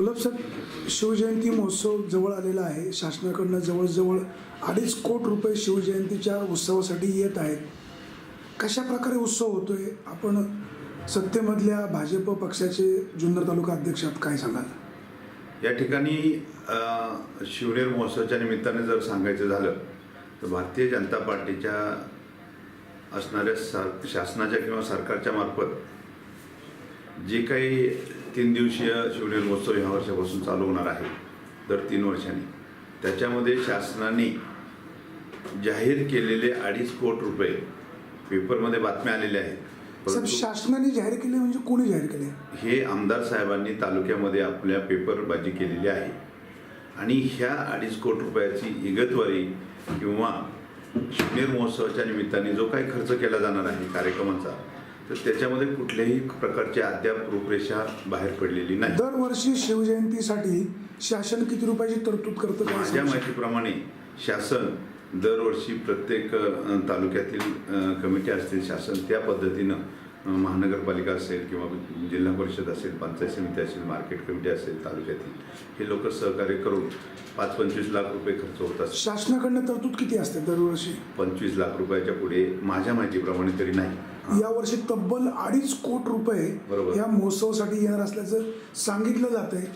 गुलाब साहेब, शिवजयंती महोत्सव जवळ आलेला आहे. शासनाकडनं जवळजवळ 2.5 कोटी रुपये शिवजयंतीच्या उत्सवासाठी येत आहेत. कशा प्रकारे उत्सव होतोय? आपण सत्तेमधल्या भाजप पक्षाचे जुन्नर तालुका अध्यक्ष आहात, काय सांगाल? या ठिकाणी शिवनेर महोत्सवाच्या निमित्ताने जर सांगायचं झालं तर भारतीय जनता पार्टीच्या असणाऱ्या शासनाच्या किंवा सरकारच्या मार्फत जे काही 3 दिवसीय शिवनेर महोत्सव ह्या वर्षापासून चालू होणार आहे दर 3 वर्षांनी, त्याच्यामध्ये शासनाने जाहीर केलेले 2.5 कोटी रुपये पेपरमध्ये बातम्या आलेल्या आहेत. साहेब, शासनाने जाहीर केले म्हणजे कोणी जाहीर केले? हे आमदार साहेबांनी तालुक्यामध्ये आपल्या पेपरबाजी केलेली आहे आणि ह्या 2.5 कोटी रुपयाची इगतवारी किंवा शिवनेर महोत्सवाच्या निमित्ताने जो काही खर्च केला जाणार आहे कार्यक्रमांचा, तर त्याच्यामध्ये कुठल्याही प्रकारची अद्याप रूपरेषा बाहेर पडलेली नाही. दरवर्षी शिवजयंतीसाठी शासन किती रुपयाची तरतूद करतं? माझ्या माहितीप्रमाणे शासन दरवर्षी प्रत्येक तालुक्यातील कमिटी असतील, शासन त्या पद्धतीनं महानगरपालिका असेल किंवा जिल्हा परिषद असेल, पंचायत समिती असेल, मार्केट कमिटी असेल, तालुक्यातील हे लोक सहकार्य करून 5-25 लाख रुपये खर्च होत असतात. शासनाकडनं तरतूद किती असते दरवर्षी? 25 लाख रुपयाच्या पुढे माझ्या माहितीप्रमाणे तरी नाही. यावर्षी तब्बल 2.5 कोटी रुपये या महोत्सवासाठी येणार असल्याचं सांगितलं जात आहे.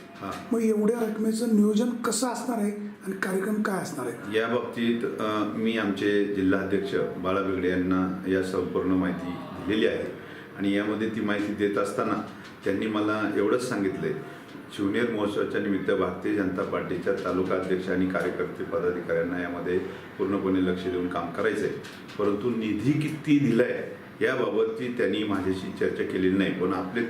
मग एवढ्या रकमेचं नियोजन कसं असणार आहे आणि कार्यक्रम काय असणार आहे? या बाबतीत मी आमचे जिल्हाध्यक्ष बाळा बेगडे यांना या संपूर्ण माहिती दिलेली आहे आणि यामध्ये ती माहिती देत असताना त्यांनी मला एवढंच सांगितलंय, शिवनेर महोत्सवाच्या निमित्त भारतीय जनता पार्टीच्या तालुका अध्यक्ष आणि कार्यकर्ते पदाधिकाऱ्यांना यामध्ये पूर्णपणे लक्ष देऊन काम करायचं आहे, परंतु निधी किती दिलाय याबाबतची त्यांनी माझ्याशी चर्चा केलेली नाही. पण आपले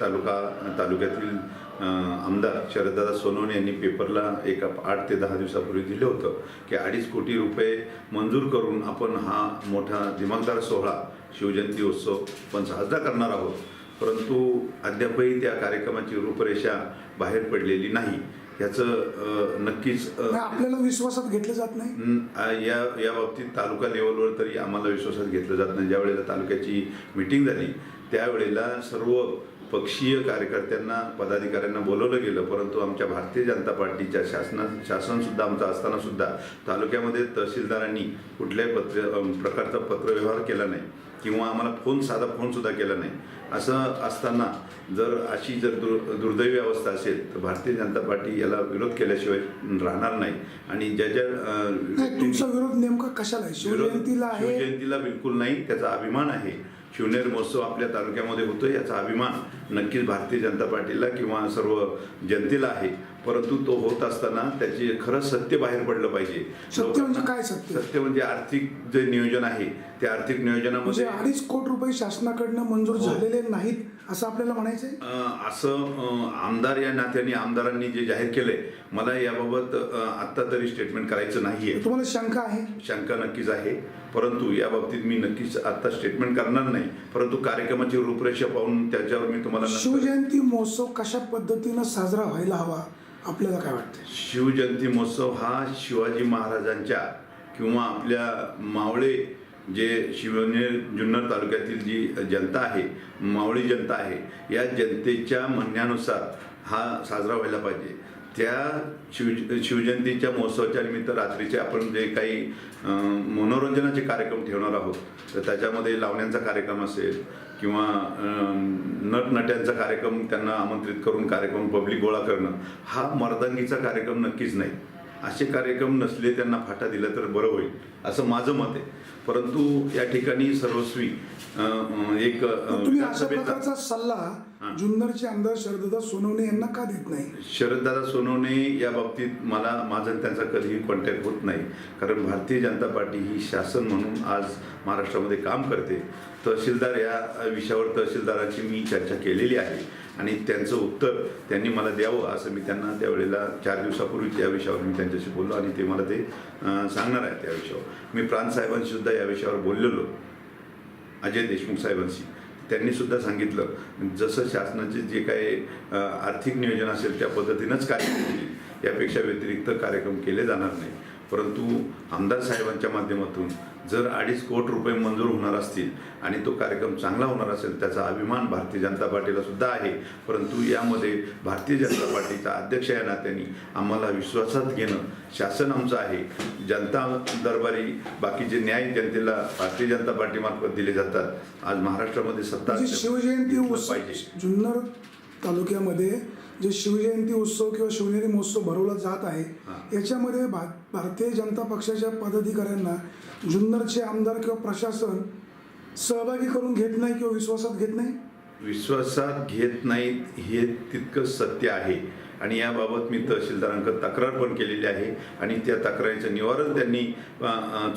तालुक्यातील आमदार शरददादा सोनवणे यांनी पेपरला एक 8 ते 10 दिवसापूर्वी दिलं होतं की 2.5 कोटी रुपये मंजूर करून आपण हा मोठा दिमागदार सोहळा शिवजयंती उत्सव पण साजरा करणार आहोत. परंतु अद्यापही त्या कार्यक्रमाची रूपरेषा बाहेर पडलेली नाही. याचं नक्कीच आपल्याला विश्वासात घेतलं जात नाही. या बाबतीत तालुका लेवलवर तरी आम्हाला विश्वासात घेतलं जात नाही. ज्या वेळेला तालुक्याची मीटिंग झाली त्यावेळेला सर्व पक्षीय कार्यकर्त्यांना, पदाधिकाऱ्यांना बोलवलं गेलं, परंतु आमच्या भारतीय जनता पार्टीच्या शासनसुद्धा आमचं असताना सुद्धा तालुक्यामध्ये तहसीलदारांनी कुठल्याही प्रकारचा पत्रव्यवहार केला नाही किंवा आम्हाला साधा फोनसुद्धा केला नाही. असं असताना अशी दुर्दैवी अवस्था असेल तर भारतीय जनता पार्टी याला विरोध केल्याशिवाय राहणार नाही. आणि तुमचा विरोध नेमका कशाला आहे? शिवजयंतीला बिलकुल नाही. त्याचा अभिमान आहे. शिवनेर महोत्सव आपल्या तालुक्यामध्ये होतो याचा अभिमान नक्कीच भारतीय जनता पार्टीला किंवा सर्व जनतेला आहे, परंतु तो होत असताना त्याचे खरं सत्य बाहेर पडलं पाहिजे. सत्य म्हणजे काय? सत्य म्हणजे आर्थिक जे नियोजन आहे त्या आर्थिक नियोजनामध्ये 2.5 कोटी रुपये शासनाकडनं मंजूर झालेले नाहीत असं आपल्याला म्हणायचं आहे. असं आमदार या नात्याने आमदारांनी जे जाहीर केलंय, मला याबाबत आत्ता तरी स्टेटमेंट करायचं नाहीये. तुम्हाला शंका आहे? शंका नक्कीच आहे, परंतु या बाबतीत मी नक्कीच आत्ता स्टेटमेंट करणार नाही. परंतु कार्यक्रमाची रूपरेषा पाहून त्याच्यावर मी तुम्हाला शिवजयंती महोत्सव कशा पद्धतीनं साजरा व्हायला हवा आपल्याला काय वाटतं? शिवजयंती महोत्सव हा शिवाजी महाराजांच्या किंवा आपल्या मावळे जे शिवनेर जुन्नर तालुक्यातील जी जनता आहे, मावळी जनता आहे, या जनतेच्या म्हणण्यानुसार हा साजरा व्हायला पाहिजे. त्या शिवजयंतीच्या महोत्सवाच्या निमित्त रात्रीचे आपण जे काही मनोरंजनाचे कार्यक्रम ठेवणार आहोत, तर त्याच्यामध्ये लावण्यांचा कार्यक्रम असेल किंवा नटनट्यांचा कार्यक्रम, त्यांना आमंत्रित करून कार्यक्रम पब्लिक गोळा करणं, हा मर्दांगीचा कार्यक्रम नक्कीच नाही. असे कार्यक्रम नसले, त्यांना फाटा दिला तर बरं होईल असं माझं मत आहे. परंतु या ठिकाणी सर्वस्वी एक तुम्ही अशा प्रकारचा सल्ला जुन्नरचे आमदार शरददादा सोनवणे यांना का देत नाही? शरददादा सोनवणे या बाबतीत माझा त्यांचा कधीही कॉन्टॅक्ट होत नाही, कारण भारतीय जनता पार्टी ही शासन म्हणून आज महाराष्ट्रामध्ये काम करते. तहसीलदार या विषयावर तहसीलदारांची मी चर्चा केलेली आहे आणि त्यांचं उत्तर त्यांनी मला द्यावं असं मी त्यांना त्यावेळेला 4 दिवसापूर्वी त्या विषयावर मी त्यांच्याशी बोललो आणि ते मला ते सांगणार आहे. त्या विषयावर मी प्रांत साहेबांशी सुद्धा या विषयावर बोललेलो, अजय देशमुख साहेबांशी. त्यांनी सुद्धा सांगितलं जसं शासनाचे जे काही आर्थिक नियोजन असेल त्या पद्धतीनंच कार्यक्रम केले, यापेक्षा व्यतिरिक्त कार्यक्रम केले जाणार नाही. परंतु आमदार साहेबांच्या माध्यमातून जर 2.5 कोटी रुपये मंजूर होणार असतील आणि तो कार्यक्रम चांगला होणार असेल त्याचा अभिमान भारतीय जनता पार्टीला सुद्धा आहे. परंतु यामध्ये भारतीय जनता पार्टीचा अध्यक्ष या नात्याने आम्हाला विश्वासात घेणं शासन आमचं आहे. जनता दरबारी बाकीचे न्याय जनतेला भारतीय जनता पार्टीमार्फत दिले जातात. आज महाराष्ट्रामध्ये सत्ता म्हणजे शिवजयंती उत्सव जुन्नर तालुक्यामध्ये जे शिवजयंती उत्सव किंवा शिवनेरी महोत्सव भरवला जात आहे याच्यामध्ये भारतीय जनता पक्षाच्या पदाधिकाऱ्यांना जुन्नरचे आमदार किंवा प्रशासन सहभागी करून घेत नाही किंवा विश्वासात घेत नाही. विश्वासात घेत नाहीत हे तितकंच सत्य आहे आणि याबाबत मी तहसीलदारांकडे तक्रार पण केलेली आहे आणि त्या तक्रारीचं निवारण त्यांनी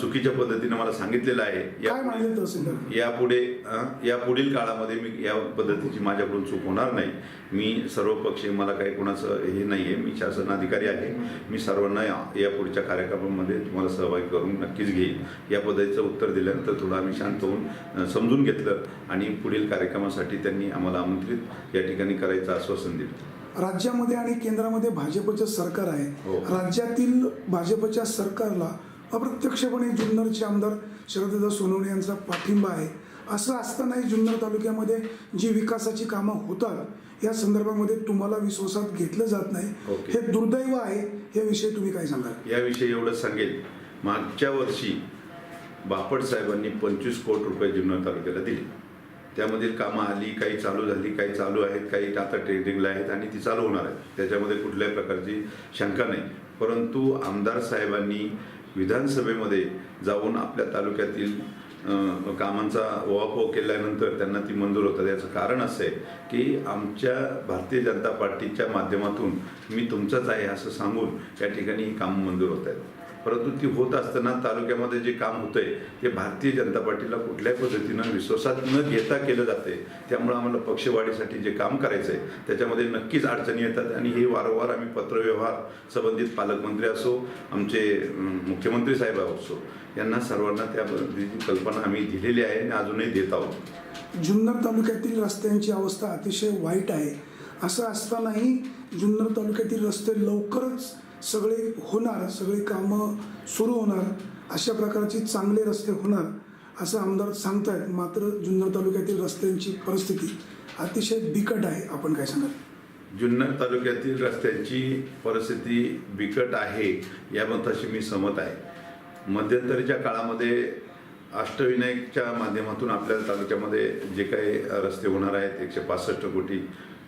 चुकीच्या पद्धतीनं मला सांगितलेलं आहे. काय मानले तहसीलदार? यापुढील काळामध्ये मी या पद्धतीची माझ्याकडून चूक होणार नाही. मी सर्वपक्षीय मला काही कोणाचं हे नाही आहे. मी शासन अधिकारी आहे. मी सर्वांना या पुढच्या कार्यक्रमामध्ये तुम्हाला सहभागी करून नक्कीच घेईन. या पद्धतीचं उत्तर दिल्यानंतर थोडं आम्ही शांत होऊन समजून घेतलं आणि पुढील कार्यक्रमासाठी त्यांनी आम्हाला आमंत्रित या ठिकाणी करायचं आश्वासन दिलं. राज्यामध्ये आणि केंद्रामध्ये भाजपचं सरकार आहे. राज्यातील भाजपच्या सरकारला अप्रत्यक्षपणे जुन्नरचे आमदार शरददादा सोनवणे यांचा पाठिंबा आहे. असं असतानाही जुन्नर तालुक्यामध्ये जी विकासाची कामं होतात या संदर्भामध्ये तुम्हाला विश्वासात घेतलं जात नाही. हे दुर्दैव आहे. याविषयी तुम्ही काय सांगाल? याविषयी एवढंच सांगेल, मागच्या वर्षी बापट साहेबांनी 25 कोटी रुपये जुन्नर तालुक्याला दिले. त्यामधील कामं आली, काही चालू झाली, काही चालू आहेत, काही आता ट्रेंडिंगला आहेत आणि ती चालू होणार आहेत. त्याच्यामध्ये कुठल्याही प्रकारची शंका नाही. परंतु आमदार साहेबांनी विधानसभेमध्ये जाऊन आपल्या तालुक्यातील कामांचा उहापोह केल्यानंतर त्यांना ती मंजूर होतात. याचं कारण असं आहे की आमच्या भारतीय जनता पार्टीच्या माध्यमातून मी तुमचाच आहे असं सांगून या ठिकाणी ही कामं मंजूर होत आहेत. परंतु ती होत असताना तालुक्यामध्ये जे काम होतंय ते भारतीय जनता पार्टीला कुठल्याही पद्धतीनं विश्वासात न घेता केलं जाते. त्यामुळे आम्हाला पक्षवाढीसाठी जे काम करायचं आहे त्याच्यामध्ये नक्कीच अडचणी येतात आणि हे वारंवार आम्ही पत्रव्यवहार संबंधित पालकमंत्री असो, आमचे मुख्यमंत्री साहेब असो, यांना सर्वांना त्या पद्धतीची कल्पना आम्ही दिलेली आहे आणि अजूनही देत आहोत. जुन्नर तालुक्यातील रस्त्यांची अवस्था अतिशय वाईट आहे. असं असतानाही जुन्नर तालुक्यातील रस्ते लवकरच सगळे होणार, सगळे कामं सुरू होणार, अशा प्रकारचे चांगले रस्ते होणार असं आमदार सांगतायत. मात्र जुन्नर तालुक्यातील रस्त्यांची परिस्थिती अतिशय बिकट आहे. आपण काय सांगाल? जुन्नर तालुक्यातील रस्त्यांची परिस्थिती बिकट आहे या मताशी मी सहमत आहे. मध्यंतरीच्या काळामध्ये अष्टविनायकच्या माध्यमातून आपल्या तालुक्यामध्ये जे काही रस्ते होणार आहेत 165 कोटी,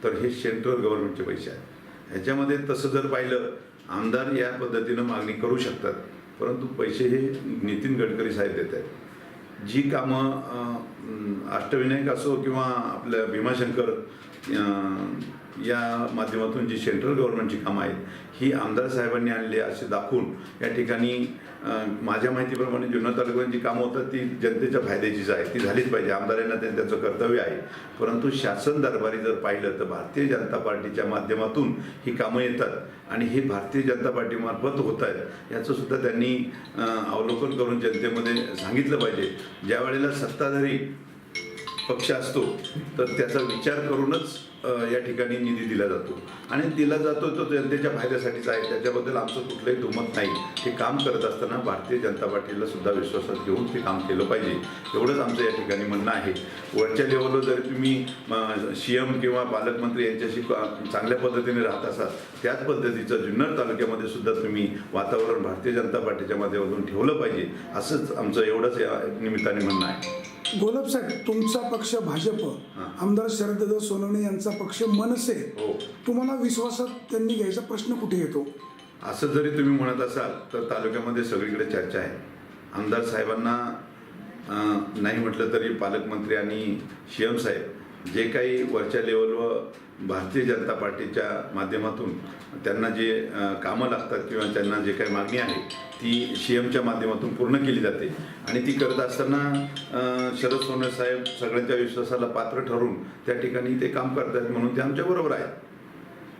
तर हे सेंट्रल गव्हर्नमेंटचे पैसे आहेत. ह्याच्यामध्ये तसं जर पाहिलं आमदार या पद्धतीनं मागणी करू शकतात, परंतु पैसे हे नितीन गडकरी साहेब देत आहेत. जी कामं अष्टविनायक असो किंवा आपल्या भीमाशंकर या माध्यमातून जी सेंट्रल गव्हर्नमेंटची कामं आहेत ही आमदार साहेबांनी आणली असे दाखवून या ठिकाणी माझ्या माहितीप्रमाणे जुन्नर तालुक्यात जी कामं होतात ती जनतेच्या फायद्याचीच आहे, ती झालीच पाहिजे. आमदारांना त्यांचं कर्तव्य आहे. परंतु शासन दरबारी जर पाहिलं तर भारतीय जनता पार्टीच्या माध्यमातून ही कामं येतात आणि ही भारतीय जनता पार्टीमार्फत होत आहेत याचं सुद्धा त्यांनी अवलोकन करून जनतेमध्ये सांगितलं पाहिजे. ज्या वेळेला सत्ताधारी पक्ष असतो तर त्याचा विचार करूनच या ठिकाणी निधी दिला जातो आणि दिला जातो तो जनतेच्या फायद्यासाठीच आहे. त्याच्याबद्दल आमचं कुठलंही दुमत नाही. हे काम करत असताना भारतीय जनता पार्टीला सुद्धा विश्वासात घेऊन ते काम केलं पाहिजे, एवढंच आमचं या ठिकाणी म्हणणं आहे. वरच्या लेवलवर जर तुम्ही सीएम किंवा पालकमंत्री यांच्याशी चांगल्या पद्धतीने राहत असाल त्याच पद्धतीचं जुन्नर तालुक्यामध्ये सुद्धा तुम्ही वातावरण भारतीय जनता पार्टीच्या माध्यमातून ठेवलं पाहिजे, असंच आमचं एवढंच या निमित्ताने म्हणणं आहे. गोलब साहेब, तुमचा पक्ष भाजप, आमदार शरददादा सोनवणे यांचा पक्ष मनसे, तुम्हाला विश्वासात त्यांनी घ्यायचा प्रश्न कुठे येतो? असं जरी तुम्ही म्हणत असाल तर तालुक्यामध्ये सगळीकडे चर्चा आहे. आमदार साहेबांना नाही म्हटलं तरी पालकमंत्री आणि सीएम साहेब जे काही वरच्या लेवलवर भारतीय जनता पार्टीच्या माध्यमातून त्यांना जे कामं लागतात किंवा त्यांना जे काही मागणी आहे ती सीएमच्या माध्यमातून पूर्ण केली जाते आणि ती करत असताना शरद सोनवणे साहेब सगळ्यांच्या विश्वासाला पात्र ठरून त्या ठिकाणी ते काम करतात म्हणून ते आमच्याबरोबर आहेत.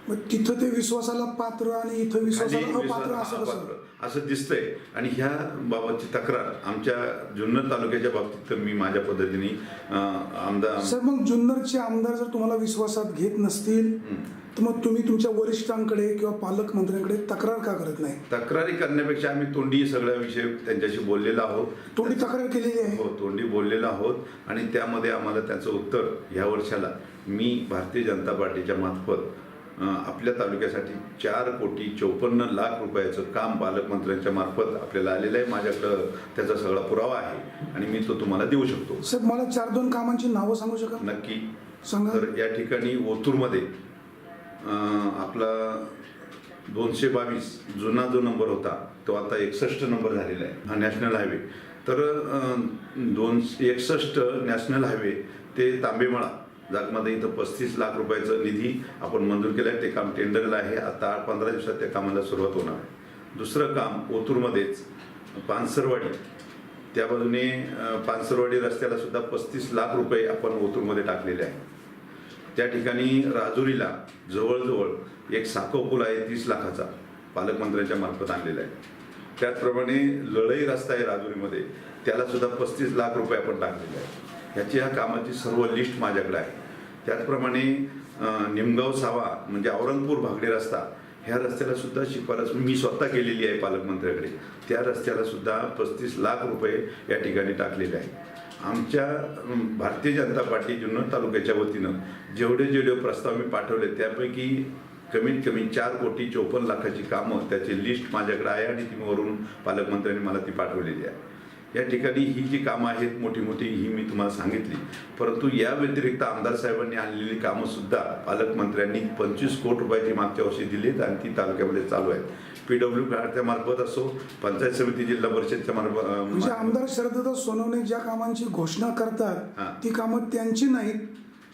मग तिथं ते विश्वासाला पात्र आणि इथं विश्वासाला अपात्र असं कसं? असं दिसतंय आणि ह्या बाबतची तक्रार आमच्या जुन्नर तालुक्याच्या बाबतीत तर मी माझ्या पद्धतीने आमदार सर, मग जुन्नरचे आमदार जर तुम्हाला विश्वासात घेत नसतील तर मग तुम्ही तुमच्या वरिष्ठांकडे किंवा पालकमंत्र्यांकडे तक्रार का करत नाही? तक्रारी करण्यापेक्षा आम्ही तोंडी सगळ्याविषयी त्यांच्याशी बोललेलो आहोत. तोंडी तक्रार केलेली आहे. हो, तोंडी बोललेलो आहोत आणि त्यामध्ये आम्हाला त्याचं उत्तर ह्या वर्षाला मी भारतीय जनता पार्टीच्या मार्फत आपल्या तालुक्यासाठी 4,54,00,000 रुपयाचं काम पालकमंत्र्यांच्या मार्फत आपल्याला आलेलं आहे. माझ्याकडं त्याचा सगळा पुरावा आहे आणि मी तो तुम्हाला देऊ शकतो. साहेब, मला 4-2 कामांची नावं सांगू शकाल? नक्की सांगा. तर या ठिकाणी ओतूरमध्ये आपला 222 जुना जो नंबर होता तो आता 61 नंबर झालेला आहे, हा नॅशनल हायवे. तर 261 नॅशनल हायवे ते तांबेमळा जागमध्ये इथं 35 लाख रुपयाचं निधी आपण मंजूर केलं आहे. ते काम टेंडरला आहे. आता 15 दिवसात त्या कामाला सुरुवात होणार आहे. दुसरं काम ओतूरमध्येच पानसरवाडी, त्या बाजूने पानसरवाडी रस्त्याला सुद्धा 35 लाख रुपये आपण ओतूरमध्ये टाकलेले आहे. त्या ठिकाणी राजुरीला जवळजवळ एक साखो पूल आहे 30 लाखाचा, पालकमंत्र्यांच्या मार्फत आणलेला आहे. त्याचप्रमाणे लढई रस्ता आहे राजुरीमध्ये, त्याला सुद्धा 35 लाख रुपये आपण टाकलेले आहे. ह्याची ह्या कामाची सर्व लिस्ट माझ्याकडे आहे. त्याचप्रमाणे निमगाव सावा म्हणजे औरंगपूर भागडे रस्ता, ह्या रस्त्याला सुद्धा शिफारस मी स्वतः केलेली आहे पालकमंत्र्याकडे. त्या रस्त्याला सुद्धा 35 लाख रुपये या ठिकाणी टाकलेले आहे. आमच्या भारतीय जनता पार्टी जुन्नर तालुक्याच्या वतीनं जेवढे प्रस्ताव मी पाठवले त्यापैकी कमीत कमी 4,54,00,000ची कामं, त्याची लिस्ट माझ्याकडे आहे आणि ती वरून पालकमंत्र्यांनी मला ती पाठवलेली आहे. या ठिकाणी ही जी कामं आहेत मोठी मोठी ही मी तुम्हाला सांगितली, परंतु या व्यतिरिक्त आमदार साहेबांनी आणलेली कामंसुद्धा पालकमंत्र्यांनी 25 कोटी रुपयाची मागच्या वर्षी दिलीत आणि ती तालुक्यामध्ये चालू आहेत. PWच्या मार्फत असो, पंचायत समिती जिल्हा परिषदच्या म्हणजे मार्फत. आमदार शरददादा सोनवणे ज्या कामांची घोषणा करतात ती कामं त्यांची नाहीत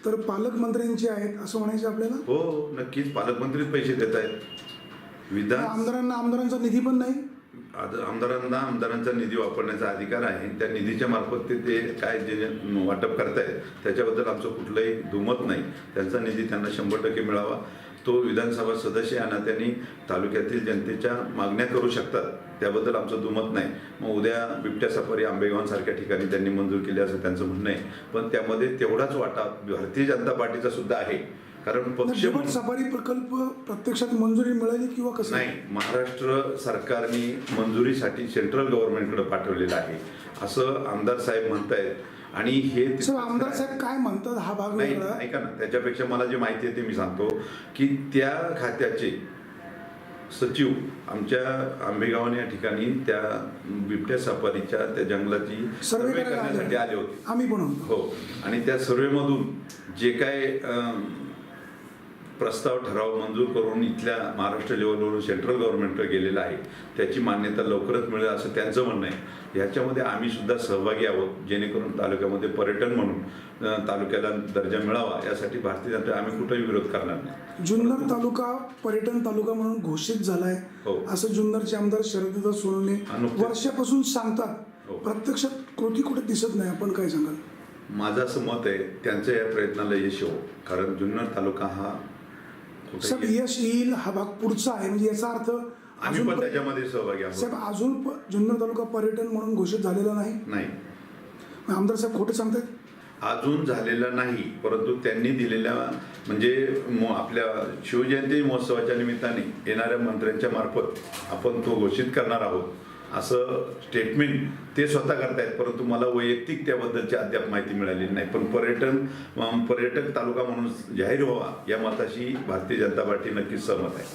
तर पालकमंत्र्यांची आहेत असं म्हणायचं आपल्याला? हो, नक्कीच पालकमंत्रीच पैसे देत आहेत. आमदारांचा निधी पण नाही. आमदारांचा निधी वापरण्याचा अधिकार आहे. त्या निधीच्या मार्फत ते काय जे वाटप करतायत त्याच्याबद्दल आमचं कुठलंही दुमत नाही. त्यांचा निधी त्यांना 100% मिळावा. तो विधानसभा सदस्य या नात्याने तालुक्यातील जनतेच्या मागण्या करू शकतात, त्याबद्दल आमचं दुमत नाही. मग उद्या बिबट्या सफारी आंबेगावांसारख्या ठिकाणी त्यांनी मंजूर केली असं त्यांचं म्हणणं आहे, पण त्यामध्ये तेवढाच वाटा भारतीय जनता पार्टीचा सुद्धा आहे. कारण पक्ष सफारी प्रकल्प प्रत्यक्षात मंजुरी मिळाली किंवा कसं? नाही, महाराष्ट्र सरकारने मंजुरीसाठी सेंट्रल गव्हर्नमेंटकडे पाठवलेलं आहे असं आमदार साहेब म्हणतायत. आणि हे आमदार साहेब काय म्हणतात हा भाग नाही, ऐका ना, त्याच्यापेक्षा मला जी माहिती आहे ते मी सांगतो की त्या खात्याचे सचिव आमच्या आंबेगाव या ठिकाणी त्या बिबट्या सफारीच्या त्या जंगलाची सर्वे करण्यासाठी आले होते. आम्ही पण होतो. हो, आणि त्या सर्वेमधून जे काय प्रस्ताव ठराव मंजूर करून इथल्या महाराष्ट्र लेवलवरून सेंट्रल गव्हर्नमेंटकडे गेलेला आहे त्याची मान्यता लवकरच मिळेल असं त्यांचं म्हणणं आहे. याच्यामध्ये आम्ही सुद्धा सहभागी आहोत, जेणेकरून तालुक्यामध्ये पर्यटन म्हणून तालुक्याला दर्जा मिळावा यासाठी भारतीय जनता आम्ही कुठेही विरोध करणार नाही. जुन्नर तालुका पर्यटन तालुका म्हणून घोषित झालाय असं जुन्नरचे आमदार शरददादा सोनवणे वर्षापासून सांगतात. प्रत्यक्षात कृती कुठे दिसत नाही. आपण काय सांगाल? माझं असं मत आहे त्यांच्या या प्रयत्नाला यश येवो, कारण जुन्नर तालुका हा साहेब यश येईल हा भाग पुढचा आहे. म्हणजे याचा अर्थ आम्ही पण त्याच्यामध्ये सहभागी आहोत. साहेब अजून जुन्नर तालुका पर्यटन म्हणून घोषित झालेला नाही. आमदार साहेब खोटं सांगतात? अजून झालेला नाही, परंतु त्यांनी दिलेल्या म्हणजे आपल्या शिवजयंती महोत्सवाच्या निमित्ताने येणाऱ्या मंत्र्यांच्या मार्फत आपण तो घोषित करणार आहोत असं स्टेटमेंट ते स्वतः करतायत. परंतु मला वैयक्तिक त्याबद्दलची अद्याप माहिती मिळालेली नाही. पण पर्यटक तालुका म्हणून जाहीर व्हावा या मताशी भारतीय जनता पार्टी नक्कीच सहमत आहे.